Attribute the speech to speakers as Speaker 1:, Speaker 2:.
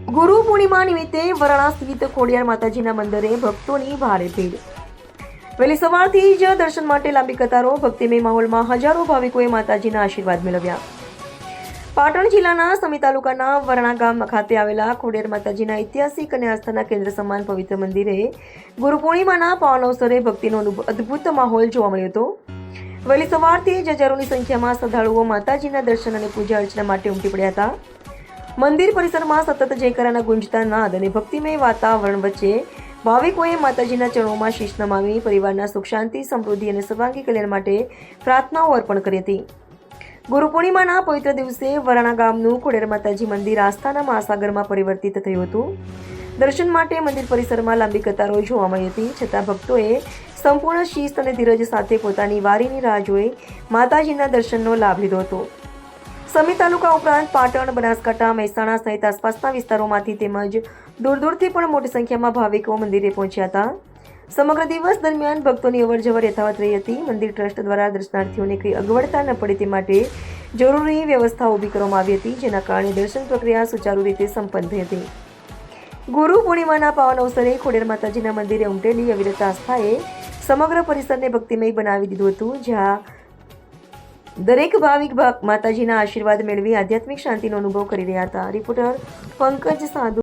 Speaker 1: ગુરુ પૂર્ણિમા નિમિત્તે વરણા સ્થિત ખોડિયાર માતાજીના મંદિરે ભક્તોની ભારે ભીડ. વહેલી સવારથી જ દર્શન માટે લાંબી કતારો. ભક્તિમય માહોલમાં હજારો ભાવિકોએ માતાજીના આશીર્વાદ મેળવ્યા. પાટણ જિલ્લાના સમી તાલુકાના વરણા ગામ ખાતે આવેલા ખોડિયાર માતાજીના ઐતિહાસિક અને આસ્થાના કેન્દ્ર સમાન પવિત્ર મંદિરે ગુરુ પૂર્ણિમાના પાવન અવસરે ભક્તિનો અદ્ભુત માહોલ જોવા મળ્યો હતો. વહેલી સવારથી જ હજારોની સંખ્યામાં શ્રદ્ધાળુઓ માતાજીના દર્શન અને પૂજા અર્ચના માટે ઉમટી પડ્યા હતા. મંદિર પરિસરમાં સતત જયકારાના ગુંજતા નાદ અને ભક્તિમય વાતાવરણ વચ્ચે ભાવિકોએ માતાજીના ચરણોમાં શીશ નમાવી પરિવારના સુખ શાંતિ સમૃદ્ધિ અને સર્વાંગી કલ્યાણ માટે પ્રાર્થનાઓ અર્પણ કરી હતી. ગુરુ પૂર્ણિમાના પવિત્ર દિવસે વરાણા ગામનું ખોડિયાર માતાજી મંદિર આસ્થાના મહાસાગરમાં પરિવર્તિત થયું હતું. દર્શન માટે મંદિર પરિસરમાં લાંબી કતારો જોવા મળી હતી, છતાં ભક્તોએ સંપૂર્ણ શિસ્ત અને ધીરજ સાથે પોતાની વારીની રાહ જોઈ માતાજીના દર્શનનો લાભ લીધો હતો. સમી તાલુકા ઉપરાંત પાટણ, બનાસકાંઠા, મહેસાણા સહિત આસપાસના વિસ્તારોમાંથી તેમજ દૂર દૂરથી પણ મોટી સંખ્યામાં ભાવિકો મંદિરે પહોંચ્યા હતા. સમગ્ર દિવસ દરમિયાન ભક્તોની અવરજવર યથાવત રહી હતી. મંદિર ટ્રસ્ટ દ્વારા દર્શનાર્થીઓને કંઈ અગવડતા ન પડે તે માટે જરૂરી વ્યવસ્થા ઊભી કરવામાં આવી હતી, જેના કારણે દર્શન પ્રક્રિયા સુચારુ રીતે સંપન્ન થઈ હતી. ગુરુ પૂર્ણિમાના પાવન અવસરે ખોડિયાર માતાજીના મંદિરે ઉમટેલી અવિરત આસ્થાએ સમગ્ર પરિસરને ભક્તિમય બનાવી દીધું હતું, જ્યાં દરેક ભાવિક માતાજીના આશીર્વાદ મેળવી આધ્યાત્મિક શાંતિનો અનુભવ કરી રહ્યા હતા. રિપોર્ટર પંકજ સાધુ.